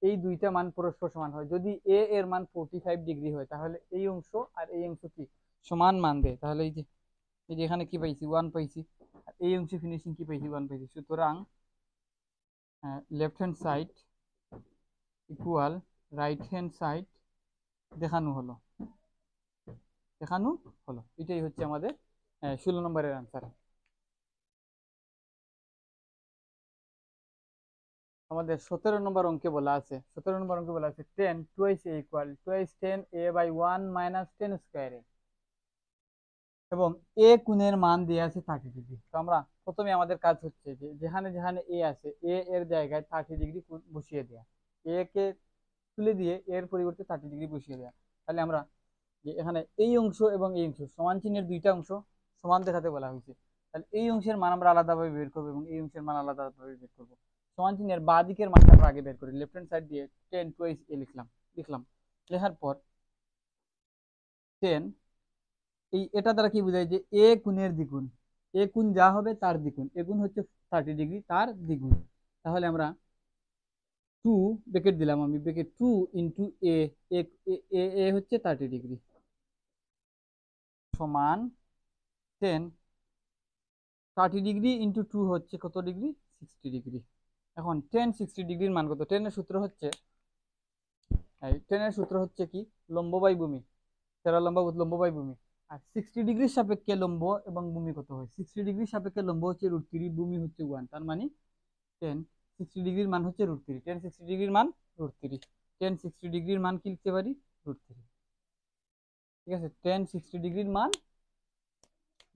এই দুইটা মান পরস্পর সমান হয়। যদি a এর মান 45 ডিগ্রি হয় তাহলে এই অংশ আর এই অংশ কি সমান মান দেয়, তাহলে এই যে এখানে কি পাইছি 1 পাইছি, আর এই অংশে ফিনিশিং কি পাইছি 1 পাইছি, সুতরাং left hand side equal right hand side দেখানো হলো, এটাই হচ্ছে আমাদের 16 নম্বরের আনসার। আমাদের 17 নম্বর অঙ্কে বলা আছে, 10 2a equal 10a by 1 minus 10 square a, এবং এ কোণের মান দিয়ে আছে 30 ডিগ্রি। তো আমরা প্রথমে আমাদের কাজ হচ্ছে যে যেখানে যেখানে এ আছে এ এর জায়গায় 30 ডিগ্রি বসিয়ে দেওয়া, এ কে তুলে দিয়ে এর পরিবর্তে 30 ডিগ্রি বসিয়ে দেওয়া। তাহলে আমরা যে এখানে এই অংশ এবং এই অংশ সমান চিহ্নের দুইটা অংশ সমান দেখাতে বলা হয়েছে, তাহলে এই অংশের মান আমরা আলাদাভাবে বের করবো এবং এই অংশের মান আলাদাভাবে বের করবো। সমান চিহ্নের বাঁ দিকের মানটা আমরা আগে বের করি, লেফট হ্যান্ড সাইড দিয়ে 10 টুয়াইস এ লিখলাম। লেখার পর 10 এটা দ্বারা কি বোঝায় যে এ গুণের দ্বিগুণ, এ গুণ যা হবে তার দ্বিগুণ, এ গুণ হচ্ছে 30 ডিগ্রি, তার দ্বিগুণ। তাহলে আমরা 2 ব্র্যাকেট দিলাম আমি, ব্র্যাকেট 2 ইন্টু এ, এ হচ্ছে 30 ডিগ্রি সমান 10, 30 ডিগ্রি ইন্টু 2 হচ্ছে কত ডিগ্রি, 60 ডিগ্রি। এখন 10 60 ডিগ্রির মান কত? 10 এর সূত্র হচ্ছে কি, লম্ব বাই ভূমি, তেরা লম্ব লম্ব বাই ভূমি। আর 60 ডিগ্রির সাপেক্ষে লম্ব এবং ভূমি কত হয়? 60 ডিগ্রির সাপেক্ষে লম্ব হচ্ছে √3, ভূমি হচ্ছে 1, তার মানে 10 60 ডিগ্রির মান হচ্ছে √3, 10 60 ডিগ্রির মান √3, 10 60 ডিগ্রির মান কি লিখতে পারি, √3। ঠিক আছে, 10 60 ডিগ্রির মান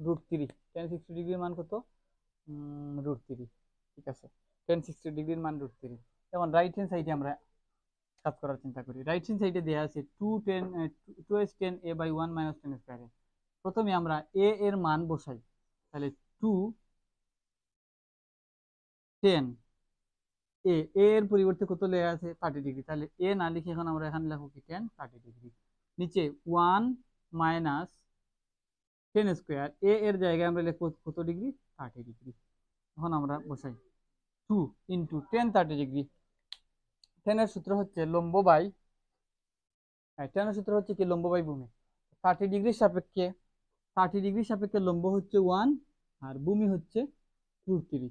√3, 10 60 ডিগ্রির মান কত, √3। ঠিক আছে, 10 60 ডিগ্রির মান √3। এখন রাইট হ্যান্ড সাইডে আমরা কাজ করার চিন্তা করি। রাইট হ্যান্ড সাইডে দেওয়া আছে 210 a বাই 1 মাইনাস 10 স্কয়ারে। প্রথমে আমরা এ এর মান বসাই, তাহলে 210 এ এর পরিবর্তে কত লেখা আছে, 30 ডিগ্রি, তাহলে এ না লিখে এখন আমরা এখানে লিখব কি 10 30 ডিগ্রি। নিচে 1 মাইনাস 10 স্কয়ার, এ এর জায়গায় আমরা লিখব কত ডিগ্রি, 30 ডিগ্রি। এখন আমরা বসাই 2 ইন্টু 10 30 ডিগ্রি। 10 এর সূত্র হচ্ছে লম্ব বাই, 10 এর সূত্র হচ্ছে কি, লম্ব বাই ভূমি। 30 ডিগ্রির সাপেক্ষে লম্ব হচ্ছে 1 আর ভূমি হচ্ছে √3।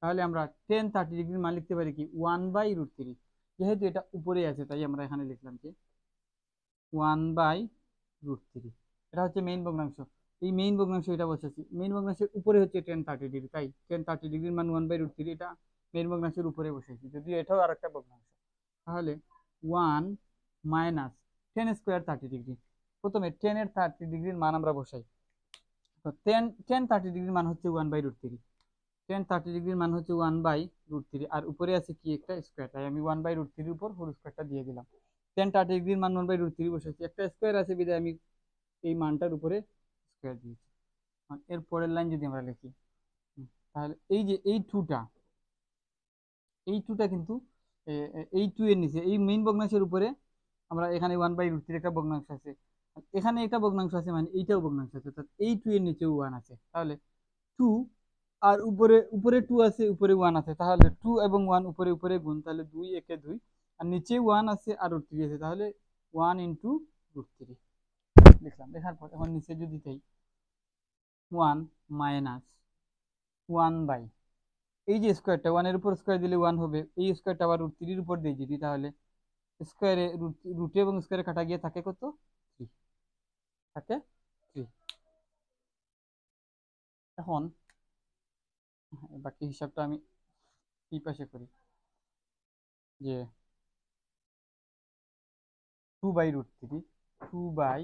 তাহলে আমরা 10 30 ডিগ্রির মান লিখতে পারি কি, 1 বাই √3। যেহেতু এটা উপরে আছে তাই আমরা এখানে লিখলাম যে 1 বাই √3। এটা হচ্ছে মেইন ভগ্নাংশ, এই মেইন ভগ্নাংশ এটা বসেছি, মেইন ভগ্নাংশের উপরে হচ্ছে 10 30 ডিগ্রি, তাই 10 30 ডিগ্রির মান 1 বাই √3, এটা মেইন ভগ্নাংশের উপরে বসেছি, যদিও এটাও আর একটা ভগ্নাংশ। তাহলে 1 মাইনাস 10 স্কোয়ার 30 ডিগ্রি। প্রথমে 10 এর 30 ডিগ্রির মান আমরা বসাই, তো 10 30 ডিগ্রির মান হচ্ছে 1 বাই √3, 10 30 ডিগ্রির মান হচ্ছে 1 বাই √3, আর উপরে আছে কি একটা স্কোয়ার, তাই আমি 1 বাই √3 উপর হোল স্কোয়ারটা দিয়ে দিলাম। 10 30 ডিগ্রির মান 1 বাই √3 বসেছি, একটা স্কোয়ার আছে বিধায় আমি এই মানটার উপরে স্কোয়ার দিয়েছি। এর পরের লাইন যদি আমরা লিখি, তাহলে এই যে এই টুটা কিন্তু এই 2 এর নিচে এই মেইন ভগ্নাংশের উপরে আমরা এখানে 1 বাই √3 একটা ভগ্নাংশ আছে, এখানে একটা ভগ্নাংশ আছে, মানে এইটাও ভগ্নাংশ আছে, অর্থাৎ এই 2 এর নিচেও 1 আছে। তাহলে 2 আর উপরে উপরে 2 আছে, উপরে 1 আছে, তাহলে 2 এবং 1 উপরে উপরে গুণ, তাহলে 2 একে 2, আর নিচে 1 আছে আর √3 আছে, তাহলে 1 ইন্টু √3 লিখলাম। লেখার পর এখন নিচে যদি দেই 1 মাইনাস 1 বাই, এই যে স্কোয়ারটা 1 এর উপর স্কোয়ার দিলে 1 হবে, এই স্কোয়ারটা আবার √3 এর উপর দিয়ে যদি, তাহলে স্কোয়ারে রুটে এবং স্কোয়ারে কাটা গিয়ে থাকে কত, 3 থাকে 3। এখন বাকি হিসাবটা আমি এই পাশে করি, যে 2 বাই √3, 2 বাই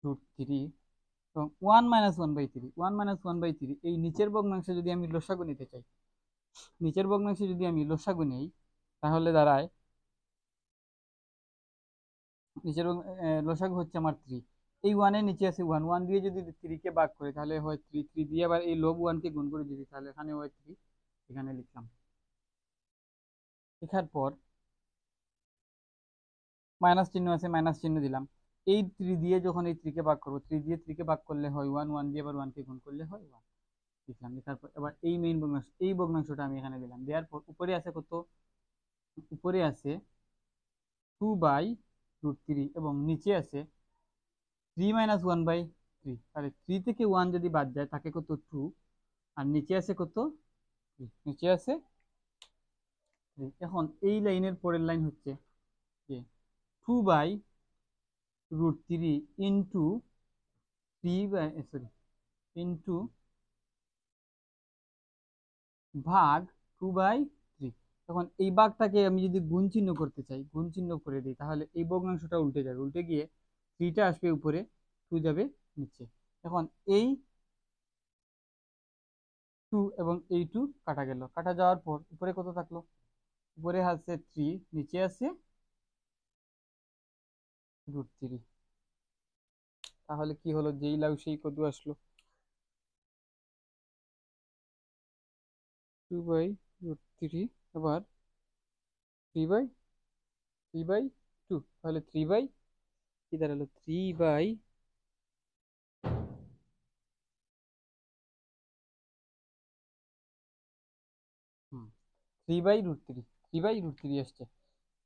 √3 এবং 1 মাইনাস 1 বাই 3, 1 মাইনাস 1 বাই 3, এই নিচের ভগ্নাংশে যদি আমি লসাগু নিতে চাই, নিচের ভগ্নাংশে যদি আমি লসাগু নেই, তাহলে দাঁড়ায় নিচের লসাগু হচ্ছে আমার 3, এই 1 এর নিচে আছে 1, 1 দিয়ে যদি 3 কে ভাগ করে তাহলে হয় 3, 3 দিয়ে আবার এই লব 1 কে গুণ করে দিই, তাহলে এখানে হয় 3, এখানে লিখলাম। লেখার পর মাইনাস চিহ্ন আছে, মাইনাস চিহ্ন দিলাম। এই 3 দিয়ে যখন এই 3 কে ভাগ করবো, 3 দিয়ে 3 কে ভাগ করলে হয় 1, 1 দিয়ে আবার 1 কে গুণ করলে হয় 1 লিখলাম। লেখার পর এবার এই মেইন ভগ্নাংশ, এই ভগ্নাংশটা আমি এখানে দিলাম, দেওয়ার পর উপরে আছে কত, উপরে আছে 2 বাই √3 এবং নিচে আছে 3 মাইনাস 1 বাই 3, তাহলে 3 থেকে 1 যদি বাদ যায় থাকে কত, 2, আর নিচে আছে কত, 3, নিচে আছে 3। এখন এই লাইনের পরের লাইন হচ্ছে যে 2 বাই √3 ইন্টু 3 বাই ইন্টু ভাগ 2 বাই 3। তখন এই ভাগটাকে আমি যদি গুণ চিহ্ন করতে চাই, গুণ চিহ্ন করে দিই, তাহলে এই ভগ্নাংশটা উল্টে যাবে, উল্টে গিয়ে 3টা আসবে উপরে, 2 যাবে নিচে। এখন এই 2 এবং এই 2 কাটা গেল, কাটা যাওয়ার পর উপরে কত থাকলো, উপরে আছে 3, নিচে আছে √3। তাহলে কি হলো, যেই লাউ সেই কদু আসলো, 2/√3। এবার 3/2। তাহলে 3 বাই কি দাঁড়ালো, 3 বাই 3/√3। 3/√3 আসছে,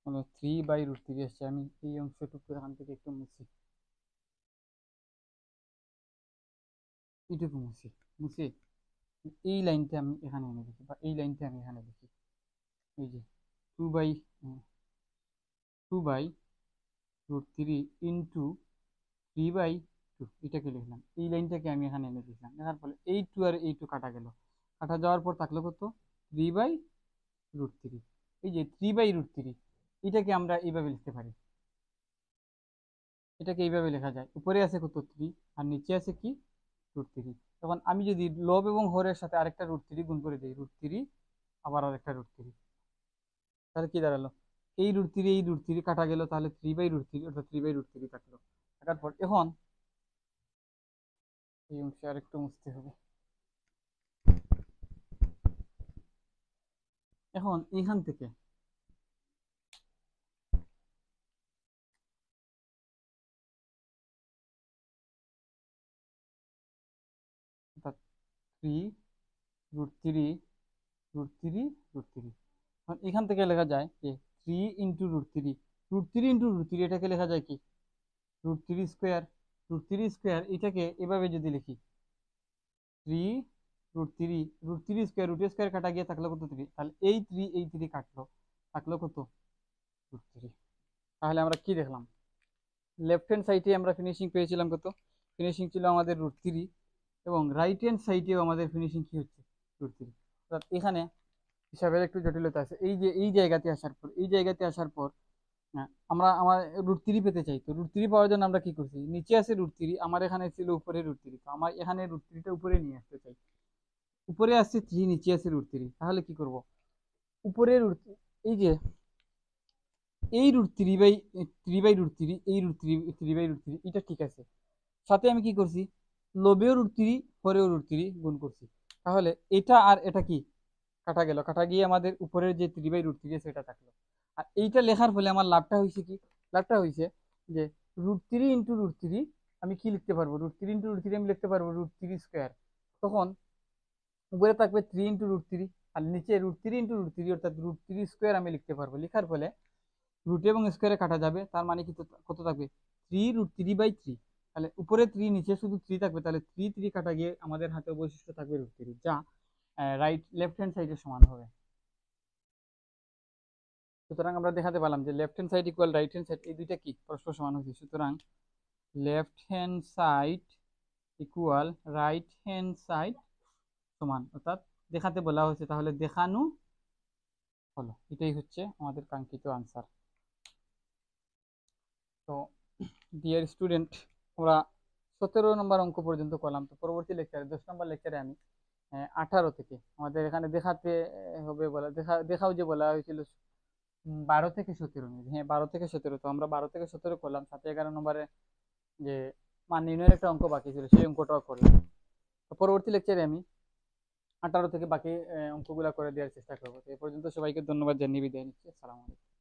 মানে 3/√3 আসছে। আমি এই অংশটুকু এখান থেকে একটু মুছি, এইটুকু মুছি, মুছে এই লাইনটা আমি এখানে এনে দেখি, বা এই লাইনটা আমি এখানে দেখি। এই যে 2/2/√3 ইন্টু 3/2, এটাকে লিখলাম। এই লাইনটাকে আমি এখানে এনে দিলাম, দেখার ফলে এই 2 আর এই 2 কাটা গেল। কাটা যাওয়ার পর থাকলো কত, 3/√3। এই যে 3/√3, এটাকে আমরা এইভাবে লিখতে পারি। এটাকে এইভাবে লেখা যায়, উপরে আছে কত 3, আর নিচে আছে কি √3। তখন আমি যদি লব এবং হরের সাথে আরেকটা √3 গুণ করে দিই, √3 আবার আরেকটা √3, তাহলে কি দাঁড়ালো, এই √3 কাটা গেল, তাহলে 3/√3, অর্থাৎ 3/√3 থাকলো। থাকার পর এখন এই অংশে আরেকটু মুছতে হবে। এখন এইখান থেকে অর্থাৎ 3 √3 √3 √3, এখন এখান থেকে লেখা যায় যে 3 × √3, √3 × √3, এটাকে লেখা যায় কি, √3 স্কোয়ার। √3 স্কোয়ার এটাকে এভাবে যদি লিখি, 3 √3 √3 স্কোয়ার কাটা গিয়ে থাকলো কত 3, তাহলে এই 3 কাটলো, থাকলো কত √3। তাহলে আমরা কি দেখলাম, লেফট হ্যান্ড সাইডে আমরা ফিনিশিং পেয়েছিলাম কত, ফিনিশিং ছিল আমাদের √3, এবং রাইট হ্যান্ড সাইডেও আমাদের ফিনিশিং কি হচ্ছে, √3। অর্থাৎ এখানে হিসাবের একটু জটিলতা আছে। এই যে এই জায়গাতে আসার পর, এই জায়গাতে আসার পর আমরা আমার √3 পেতে চাই। তো √3 পাওয়ার জন্য আমরা কি করছি, নিচে আছে √3, আমার এখানে ছিল উপরে √3, তো আমার এখানে √3টা উপরে নিয়ে আসতে চাই। উপরে আসছে 3, নিচে আছে √3, তাহলে কি করব, উপরে এই যে এই √3/√3, এই √3/√3, এটা ঠিক আছে। সাথে আমি কি করছি, লবেও √3, পরেও √3 গুণ করছি। তাহলে এটা আর এটা কি কাটা গেল, কাটা গিয়ে আমাদের উপরের যে 3/√3 সেটা থাকলো। আর এইটা লেখার ফলে আমার লাভটা হয়েছে কি, লাভটা হয়েছে যে √3 × √3 আমি কি লিখতে পারবো, √3 × √3 আমি লিখতে পারবো √3 স্কোয়ার। তখন উপরে থাকবে 3 × √3, আর নিচে √3 × √3, অর্থাৎ √3 স্কোয়ার আমি লিখতে পারবো। লেখার ফলে রুট এবং স্কোয়ারে কাটা যাবে, তার মানে কি কত থাকবে, 3 √3/3। তাহলে উপরে 3, নিচে শুধু 3 থাকবে, তাহলে 3 কাটা গিয়ে আমাদের হাতে অবশিষ্ট থাকবে √3, যা লেফট হ্যান্ড সাইডের সমান হবে। সুতরাং আমরা দেখাতে পারলাম যে left hand side equal right hand side, এই দুইটা কি পরস্পর সমান হয়েছে। সুতরাং left hand side equal right hand side সমান, অর্থাৎ দেখাতে বলা হয়েছে, তাহলে দেখানো হলো। এটাই হচ্ছে আমাদের কাঙ্ক্ষিত আনসার। তো ডিয়ার স্টুডেন্ট, আমরা 17 নম্বর অঙ্ক পর্যন্ত করলাম। তো পরবর্তী লেকচারে 10 নম্বর লেকচারে আমি 18 থেকে আমাদের এখানে দেখাতে হবে বলা, দেখাও যে বলা হয়েছিল 12 থেকে 17 মিনিট, হ্যাঁ 12 থেকে 17, তো আমরা 12 থেকে 17 করলাম। সাথে 11 নম্বরে যে মান নির্ণয়ের একটা অঙ্ক বাকি ছিল, সেই অঙ্কটাও করলাম। তো পরবর্তী লেকচারে আমি 18 থেকে বাকি অঙ্কগুলা করে দেওয়ার চেষ্টা করবো। তো এ পর্যন্ত সবাইকে ধন্যবাদ জানিয়ে বিদায় নিচ্ছি। আসসালামু আলাইকুম।